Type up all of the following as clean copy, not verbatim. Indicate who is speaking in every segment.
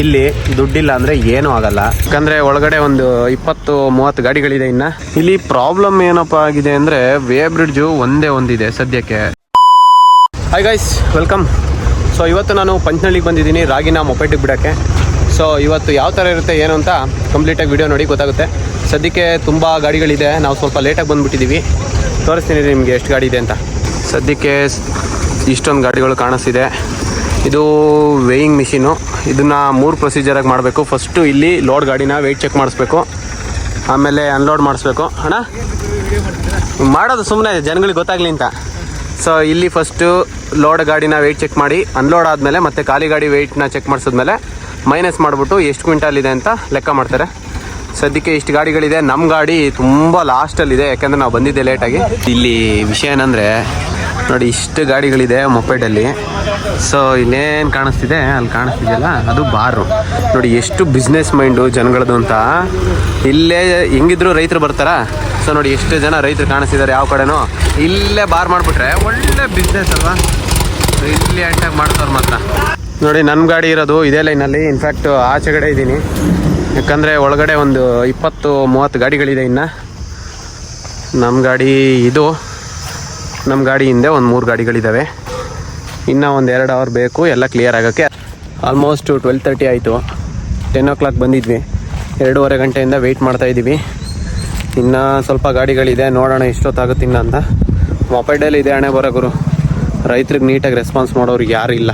Speaker 1: ಇಲ್ಲಿ ದುಡ್ಡಿಲ್ಲ ಅಂದರೆ ಏನೂ ಆಗಲ್ಲ. ಯಾಕಂದರೆ ಒಳಗಡೆ ಒಂದು 20-30 ಗಾಡಿಗಳಿದೆ. ಇನ್ನು ಇಲ್ಲಿ ಪ್ರಾಬ್ಲಮ್ ಏನಪ್ಪ ಆಗಿದೆ ಅಂದರೆ ವೇ ಬ್ರಿಡ್ಜು ಒಂದೇ ಒಂದಿದೆ ಸದ್ಯಕ್ಕೆ. Hi guys, welcome. ಸೊ ಇವತ್ತು ನಾನು ಪಂಚನಹಳ್ಳಿಗೆ ಬಂದಿದ್ದೀನಿ ರಾಗಿನ ಮೊಪೆಟಿಗೆ ಬಿಡೋಕ್ಕೆ. ಸೊ ಇವತ್ತು ಯಾವ ಥರ ಇರುತ್ತೆ ಏನು ಅಂತ ಕಂಪ್ಲೀಟಾಗಿ ವಿಡಿಯೋ ನೋಡಿ ಗೊತ್ತಾಗುತ್ತೆ. ಸದ್ಯಕ್ಕೆ ತುಂಬ ಗಾಡಿಗಳಿದೆ, ನಾವು ಸ್ವಲ್ಪ ಲೇಟಾಗಿ ಬಂದುಬಿಟ್ಟಿದ್ದೀವಿ. ತೋರಿಸ್ತೀನಿ ನಿಮಗೆ ಎಷ್ಟು ಗಾಡಿ ಇದೆ ಅಂತ. ಸದ್ಯಕ್ಕೆ ಇಷ್ಟೊಂದು ಗಾಡಿಗಳು ಕಾಣಿಸ್ತಿದೆ. ಇದು ವೇಯಿಂಗ್ ಮಿಷಿನು. ಇದನ್ನು 3 ಪ್ರೊಸೀಜರಾಗಿ ಮಾಡಬೇಕು. ಫಸ್ಟು ಇಲ್ಲಿ ಲೋಡ್ ಗಾಡಿನ ವೆಯ್ಟ್ ಚೆಕ್ ಮಾಡಿಸ್ಬೇಕು, ಆಮೇಲೆ ಅನ್ಲೋಡ್ ಮಾಡಿಸ್ಬೇಕು. ಅಣ್ಣ ಮಾಡೋದು ಸುಮ್ಮನೆ ಜನಗಳಿಗೆ ಗೊತ್ತಾಗಲಿ ಅಂತ. ಸೊ ಇಲ್ಲಿ ಫಸ್ಟು ಲೋಡ್ ಗಾಡಿನ ವೆಯ್ಟ್ ಚೆಕ್ ಮಾಡಿ ಅನ್ಲೋಡ್ ಆದಮೇಲೆ ಮತ್ತೆ ಖಾಲಿ ಗಾಡಿ ವೆಯ್ಟ್ನ ಚೆಕ್ ಮಾಡಿಸಿದ್ಮೇಲೆ ಮೈನಸ್ ಮಾಡಿಬಿಟ್ಟು ಎಷ್ಟು ಕ್ವಿಂಟಲ್ ಇದೆ ಅಂತ ಲೆಕ್ಕ ಮಾಡ್ತಾರೆ. ಸದ್ಯಕ್ಕೆ ಇಷ್ಟು ಗಾಡಿಗಳಿದೆ. ನಮ್ಮ ಗಾಡಿ ತುಂಬ ಲಾಸ್ಟಲ್ಲಿದೆ, ಯಾಕೆಂದರೆ ನಾವು ಬಂದಿದ್ದೆ ಲೇಟಾಗಿ. ಇಲ್ಲಿ ವಿಷಯ ಏನಂದರೆ ನೋಡಿ, ಇಷ್ಟು ಗಾಡಿಗಳಿದೆ ಮೊಪೆಡಲ್ಲಿ. ಸೊ ಇಲ್ಲೇನು ಕಾಣಿಸ್ತಿದೆ, ಅಲ್ಲಿ ಕಾಣಿಸ್ತಿದೆಯಲ್ಲ ಅದು ಬಾರು. ನೋಡಿ ಎಷ್ಟು ಬಿಸ್ನೆಸ್ ಮೈಂಡು ಜನಗಳದ್ದು ಅಂತ. ಇಲ್ಲೇ ಹೆಂಗಿದ್ರು ರೈತರು ಬರ್ತಾರಾ. ಸೊ ನೋಡಿ ಎಷ್ಟು ಜನ ರೈತರು ಕಾಣಿಸ್ತಿದ್ದಾರೆ ಯಾವ ಕಡೆನೂ. ಇಲ್ಲೇ ಬಾರ್ ಮಾಡಿಬಿಟ್ರೆ ಒಳ್ಳೆ ಬಿಸ್ನೆಸ್ ಅಲ್ವಾ. ಇಲ್ಲಿ ಅಂಟಾಗಿ ಮಾಡ್ತಾರೆ ಮಾತ್ರ. ನೋಡಿ ನನ್ನ ಗಾಡಿ ಇರೋದು ಇದೇ ಲೈನಲ್ಲಿ. ಇನ್ಫ್ಯಾಕ್ಟ್ ಆಚೆಗಡೆ ಇದ್ದೀನಿ, ಯಾಕಂದರೆ ಒಳಗಡೆ ಒಂದು 20-30 ಗಾಡಿಗಳಿದೆ. ಇನ್ನು ನಮ್ಮ ಗಾಡಿ ಇದು, ನಮ್ಮ ಗಾಡಿ ಹಿಂದೆ ಒಂದು 3 ಗಾಡಿಗಳಿದ್ದಾವೆ. ಇನ್ನೂ ಒಂದು 2 ಅವರ್ ಬೇಕು ಎಲ್ಲ ಕ್ಲಿಯರ್ ಆಗೋಕ್ಕೆ. ಆಲ್ಮೋಸ್ಟ್ 12:30 ಆಯಿತು. 10 o'clock ಬಂದಿದ್ವಿ. 2.5 ಗಂಟೆಯಿಂದ ವೆಯ್ಟ್ ಮಾಡ್ತಾಯಿದ್ದೀವಿ. ಇನ್ನು ಸ್ವಲ್ಪ ಗಾಡಿಗಳಿದೆ, ನೋಡೋಣ ಎಷ್ಟೊತ್ತಾಗುತ್ತೆ ಇನ್ನು ಅಂತ. ಮೊಪೆಡಲ್ಲಿ ಇದೆ ಹಣೆ ಬರೋಗುರು. ರೈತರಿಗೆ ನೀಟಾಗಿ ರೆಸ್ಪಾನ್ಸ್ ಮಾಡೋರು ಯಾರು ಇಲ್ಲ.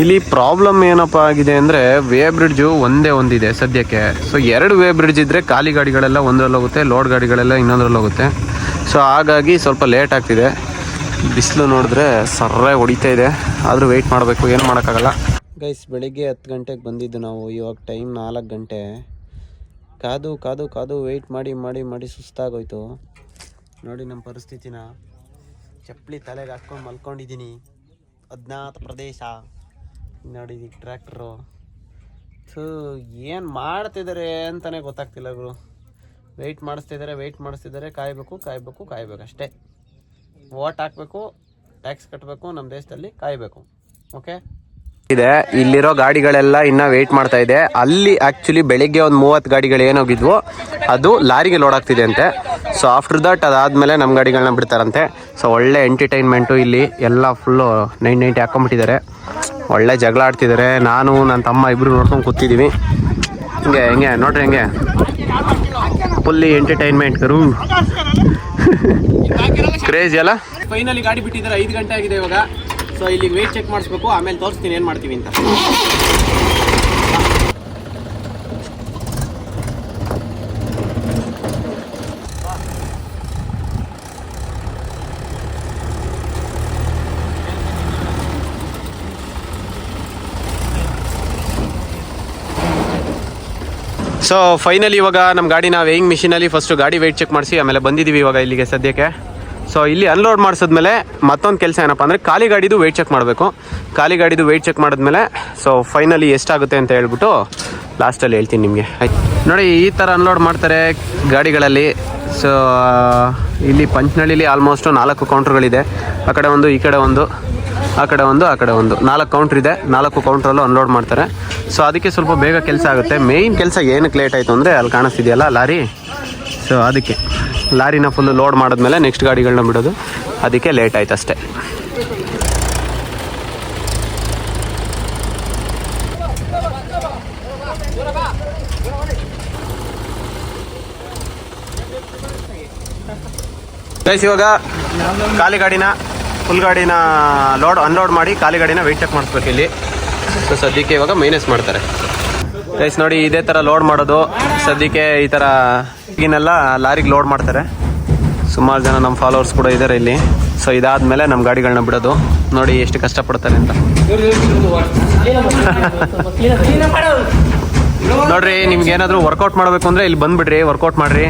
Speaker 1: ಇಲ್ಲಿ ಪ್ರಾಬ್ಲಮ್ ಏನಪ್ಪ ಆಗಿದೆ ಅಂದರೆ ವೇ ಬ್ರಿಡ್ಜು ಒಂದೇ ಒಂದಿದೆ ಸದ್ಯಕ್ಕೆ. ಸೊ 2 ವೇ ಬ್ರಿಡ್ಜ್ ಇದ್ದರೆ ಖಾಲಿ ಗಾಡಿಗಳೆಲ್ಲ ಒಂದರಲ್ಲಿ ಹೋಗುತ್ತೆ, ಲೋಡ್ ಗಾಡಿಗಳೆಲ್ಲ ಇನ್ನೊಂದರಲ್ಲಿ ಹೋಗುತ್ತೆ. ಸೊ ಹಾಗಾಗಿ ಸ್ವಲ್ಪ ಲೇಟ್ ಆಗ್ತಿದೆ. ಬಿಸಿಲು ನೋಡಿದ್ರೆ ಸರ್ರೆ ಹೊಡಿತಾ ಇದೆ, ಆದರೂ ವೆಯ್ಟ್ ಮಾಡಬೇಕು, ಏನು ಮಾಡೋಕ್ಕಾಗಲ್ಲ. ಗೈಸ್, ಬೆಳಿಗ್ಗೆ 10 ಗಂಟೆಗೆ ಬಂದಿದ್ದು ನಾವು. ಇವಾಗ ಟೈಮ್ 4 ಗಂಟೆ. ಕಾದು ಕಾದು ಕಾದು ವೆಯ್ಟ್ ಮಾಡಿ ಮಾಡಿ ಮಾಡಿ ಸುಸ್ತಾಗೋಯ್ತು. ನೋಡಿ ನಮ್ಮ ಪರಿಸ್ಥಿತಿನ. ಚಪ್ಪಲಿ ತಲೆಗೆ ಹಾಕ್ಕೊಂಡು ಮಲ್ಕೊಂಡಿದ್ದೀನಿ. ಅಜ್ಞಾತ ಪ್ರದೇಶ ನೋಡಿ, ಟ್ರ್ಯಾಕ್ಟ್ರು. ಸೊ ಏನು ಮಾಡ್ತಿದ್ದಾರೆ ಅಂತಲೇ ಗೊತ್ತಾಗ್ತಿಲ್ಲ ಗುರು. ವೆಯ್ಟ್ ಮಾಡಿಸ್ತಿದ್ದಾರೆ. ಕಾಯಬೇಕು ಅಷ್ಟೇ. ವೋಟ್ ಹಾಕಬೇಕು, ಟ್ಯಾಕ್ಸ್ ಕಟ್ಟಬೇಕು, ನಮ್ಮ ದೇಶದಲ್ಲಿ ಕಾಯಬೇಕು. ಓಕೆ ಇದೆ. ಇಲ್ಲಿರೋ ಗಾಡಿಗಳೆಲ್ಲ ಇನ್ನೂ ವೆಯ್ಟ್ ಮಾಡ್ತಾ ಇದೆ. ಅಲ್ಲಿ ಆ್ಯಕ್ಚುಲಿ ಬೆಳಿಗ್ಗೆ ಒಂದು 30 ಗಾಡಿಗಳು ಏನೋಗಿದ್ವು ಅದು ಲಾರಿಗೆ ಲೋಡ್ ಆಗ್ತಿದೆ ಅಂತೆ. ಸೊ ಆಫ್ಟರ್ ದಟ್ ಅದಾದಮೇಲೆ ನಮ್ಮ ಗಾಡಿಗಳನ್ನ ಬಿಡ್ತಾರಂತೆ. ಸೊ ಒಳ್ಳೆ ಎಂಟರ್ಟೈನ್ಮೆಂಟು ಇಲ್ಲಿ. ಎಲ್ಲ ಫುಲ್ಲು 990 ಹಾಕ್ಕೊಂಬಿಟ್ಟಿದ್ದಾರೆ. ಒಳ್ಳೆ ಜಗಳ ಆಡ್ತಿದ್ದಾರೆ. ನಾನು ನನ್ನ ತಮ್ಮ ಇಬ್ಬರು ನೋಡ್ಕೊಂಡು ಕೂತಿದ್ದೀವಿ. ಹಿಂಗೆ ನೋಡ್ರಿ, ಹಿಂಗೆ ಫುಲ್ಲಿ ಎಂಟರ್ಟೈನ್ಮೆಂಟ್ ಕರು. ಕ್ರೇಜ್ ಅಲ್ಲ. ಫೈನಲಿ ಗಾಡಿ ಬಿಟ್ಟಿದ್ದಾರೆ. 5 ಗಂಟೆ ಆಗಿದೆ ಇವಾಗ. ಸೊ ಇಲ್ಲಿ ವೆಯ್ಟ್ ಚೆಕ್ ಮಾಡಿಸ್ಬೇಕು, ಆಮೇಲೆ ತೋರಿಸ್ತೀನಿ ಏನು ಮಾಡ್ತೀವಿ ಅಂತ. ಸೊ ಫೈನಲಿ ಇವಾಗ ನಮ್ಮ ಗಾಡಿನ ವೇಯಿಂಗ್ ಮಿಷಿನಲ್ಲಿ ಫಸ್ಟು ಗಾಡಿ ವೆಯ್ಟ್ ಚೆಕ್ ಮಾಡಿಸಿ ಆಮೇಲೆ ಬಂದಿದ್ದೀವಿ ಇವಾಗ ಇಲ್ಲಿಗೆ ಸದ್ಯಕ್ಕೆ. ಸೊ ಇಲ್ಲಿ ಅನ್ಲೋಡ್ ಮಾಡಿಸಿದ್ಮೇಲೆ ಮತ್ತೊಂದು ಕೆಲಸ ಏನಪ್ಪ ಅಂದರೆ ಖಾಲಿ ಗಾಡಿದು ವೆಯ್ಟ್ ಚೆಕ್ ಮಾಡಬೇಕು. ಖಾಲಿ ಗಾಡಿದು ವೆಯ್ಟ್ ಚೆಕ್ ಮಾಡಿದ್ಮೇಲೆ ಸೊ ಫೈನಲಿ ಎಷ್ಟಾಗುತ್ತೆ ಅಂತ ಹೇಳ್ಬಿಟ್ಟು ಲಾಸ್ಟಲ್ಲಿ ಹೇಳ್ತೀನಿ ನಿಮಗೆ. ಆಯ್ತು ನೋಡಿ, ಈ ಥರ ಅನ್ಲೋಡ್ ಮಾಡ್ತಾರೆ ಗಾಡಿಗಳಲ್ಲಿ. ಸೊ ಇಲ್ಲಿ ಪಂಚನಹಳ್ಳಿಲಿ ಆಲ್ಮೋಸ್ಟು 4 ಕೌಂಟ್ರ್ಗಳಿದೆ. ಆ ಕಡೆ ಒಂದು, ಈ ಕಡೆ ಒಂದು, ಆ ಕಡೆ ಒಂದು, ಆ ಕಡೆ ಒಂದು, 4 ಕೌಂಟ್ರ್ ಇದೆ. 4 ಕೌಂಟ್ರಲ್ಲೂ ಅನ್ಲೋಡ್ ಮಾಡ್ತಾರೆ. ಸೊ ಅದಕ್ಕೆ ಸ್ವಲ್ಪ ಬೇಗ ಕೆಲಸ ಆಗುತ್ತೆ. ಮೇಯ್ನ್ ಕೆಲಸ ಏನಕ್ಕೆ ಲೇಟ್ ಆಯಿತು ಅಂದರೆ ಅಲ್ಲಿ ಕಾಣಿಸ್ತಿದೆಯಲ್ಲ ಲಾರಿ. ಸೊ ಅದಕ್ಕೆ ಲಾರಿನ ಫುಲ್ಲು ಲೋಡ್ ಮಾಡಿದ್ಮೇಲೆ ನೆಕ್ಸ್ಟ್ ಗಾಡಿಗಳನ್ನ ಬಿಡೋದು, ಅದಕ್ಕೆ ಲೇಟ್ ಆಯ್ತು ಅಷ್ಟೇ. ಗೈಸ್, ಇವಾಗ ಖಾಲಿ ಗಾಡಿನ ಫುಲ್ ಗಾಡಿನ ಅನ್ಲೋಡ್ ಮಾಡಿ ಖಾಲಿ ಗಾಡಿನ ವೆಯ್ಟ್ ಚೆಕ್ ಮಾಡಿಸ್ಬೇಕು ಇಲ್ಲಿ. ಸೊ ಸದ್ಯಕ್ಕೆ ಇವಾಗ ಮೈನಸ್ ಮಾಡ್ತಾರೆ. ಗೈಸ್ ನೋಡಿ, ಇದೇ ಥರ ಲೋಡ್ ಮಾಡೋದು. ಸದ್ಯಕ್ಕೆ ಈ ಥರ ಈಗಿನೆಲ್ಲ ಲಾರಿಗೆ ಲೋಡ್ ಮಾಡ್ತಾರೆ. ಸುಮಾರು ಜನ ನಮ್ಮ ಫಾಲೋವರ್ಸ್ ಕೂಡ ಇದ್ದಾರೆ ಇಲ್ಲಿ. ಸೊ ಇದಾದಮೇಲೆ ನಮ್ಮ ಗಾಡಿಗಳನ್ನ ಬಿಡೋದು. ನೋಡಿ ಎಷ್ಟು ಕಷ್ಟಪಡ್ತಾರೆ ಅಂತ. ನೋಡ್ರಿ, ನಿಮ್ಗೆ ಏನಾದರೂ ವರ್ಕೌಟ್ ಮಾಡಬೇಕು ಅಂದರೆ ಇಲ್ಲಿ ಬಂದುಬಿಡ್ರಿ, ವರ್ಕೌಟ್ ಮಾಡಿರಿ.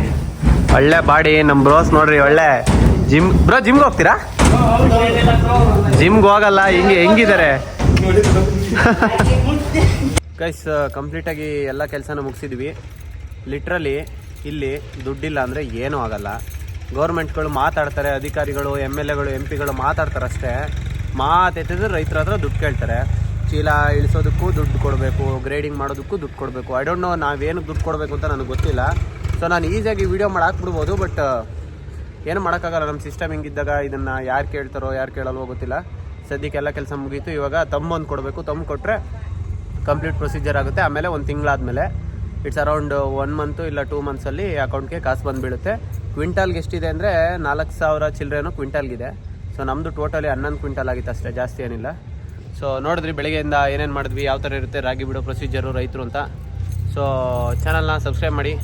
Speaker 1: ಒಳ್ಳೆ ಬಾಡಿ ನಮ್ಮ ಬ್ರೋಸ್ ನೋಡ್ರಿ. ಒಳ್ಳೆ ಜಿಮ್ಗೆ ಹೋಗ್ತೀರಾ? ಜಿಮ್ಗೆ ಹೋಗಲ್ಲ, ಹೆಂಗಿದ್ದಾರೆ ಗೈಸ್. ಕಂಪ್ಲೀಟಾಗಿ ಎಲ್ಲ ಕೆಲಸನ ಮುಗಿಸಿದ್ವಿ. ಲಿಟ್ರಲಿ ಇಲ್ಲಿ ದುಡ್ಡಿಲ್ಲ ಅಂದರೆ ಏನೂ ಆಗಲ್ಲ. ಗೌರ್ಮೆಂಟ್ಗಳು ಮಾತಾಡ್ತಾರೆ, ಅಧಿಕಾರಿಗಳು, MLAಗಳು, MP ಗಳು ಮಾತಾಡ್ತಾರೆ ಅಷ್ಟೇ. ಮಾತೆತ್ತಿದ್ರೆ ರೈತರ ಹತ್ರ ದುಡ್ಡು ಕೇಳ್ತಾರೆ. ಚೀಲ ಇಳಿಸೋದಕ್ಕೂ ದುಡ್ಡು ಕೊಡಬೇಕು, ಗ್ರೇಡಿಂಗ್ ಮಾಡೋದಕ್ಕೂ ದುಡ್ಡು ಕೊಡಬೇಕು. ಐ ಡೋಂಟ್ ನೋ ನಾವೇನು ದುಡ್ಡು ಕೊಡಬೇಕು ಅಂತ ನನಗೆ ಗೊತ್ತಿಲ್ಲ. ಸೊ ನಾನು ಈಸಿಯಾಗಿ ವೀಡಿಯೋ ಮಾಡಿ ಹಾಕ್ಬಿಡ್ಬೋದು, ಬಟ್ ಏನು ಮಾಡೋಕ್ಕಾಗಲ್ಲ. ನಮ್ಮ ಸಿಸ್ಟಮ್ ಹಿಂಗಿದ್ದಾಗ ಇದನ್ನು ಯಾರು ಕೇಳ್ತಾರೋ ಯಾರು ಕೇಳಲ್ವೋ ಗೊತ್ತಿಲ್ಲ. ಸದ್ಯಕ್ಕೆಲ್ಲ ಕೆಲಸ ಮುಗೀತು. ಇವಾಗ ತಮ್ಮೊಂದು ಕೊಡಬೇಕು. ತಮ್ಮ ಕೊಟ್ಟರೆ ಕಂಪ್ಲೀಟ್ ಪ್ರೊಸೀಜರ್ ಆಗುತ್ತೆ. ಆಮೇಲೆ ಒಂದು ತಿಂಗಳಾದಮೇಲೆ ಇಟ್ಸ್ ಅರೌಂಡ್ 1 ಮಂತು ಇಲ್ಲ 2 ಮಂತ್ಸಲ್ಲಿ ಅಕೌಂಟ್ಗೆ ಕಾಸು ಬಂದುಬೀಳುತ್ತೆ. ಕ್ವಿಂಟಲ್ಗೆ ಎಷ್ಟಿದೆ ಅಂದರೆ 4,000 ಚಿಲ್ಲರೆನೋ ಕ್ವಿಂಟಲ್ಗಿದೆ. ಸೊ ನಮ್ಮದು ಟೋಟಲಿ 11 ಕ್ವಿಂಟಲ್ ಆಗಿತ್ತು ಅಷ್ಟೇ, ಜಾಸ್ತಿ ಏನಿಲ್ಲ. ಸೊ ನೋಡಿದ್ರಿ ಬೆಳಗ್ಗೆಯಿಂದ ಏನೇನು ಮಾಡಿದ್ವಿ, ಯಾವ ಥರ ಇರುತ್ತೆ ರಾಗಿ ಬಿಡೋ ಪ್ರೊಸೀಜರು ರೈತರು ಅಂತ. ಸೊ ಚಾನಲ್ನ ಸಬ್ಸ್ಕ್ರೈಬ್ ಮಾಡಿ,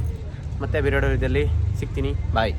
Speaker 1: ಮತ್ತೆ ಬೇರೆ ವಿಡಿಯೋದಲ್ಲಿ ಸಿಗ್ತೀನಿ. ಬಾಯ್.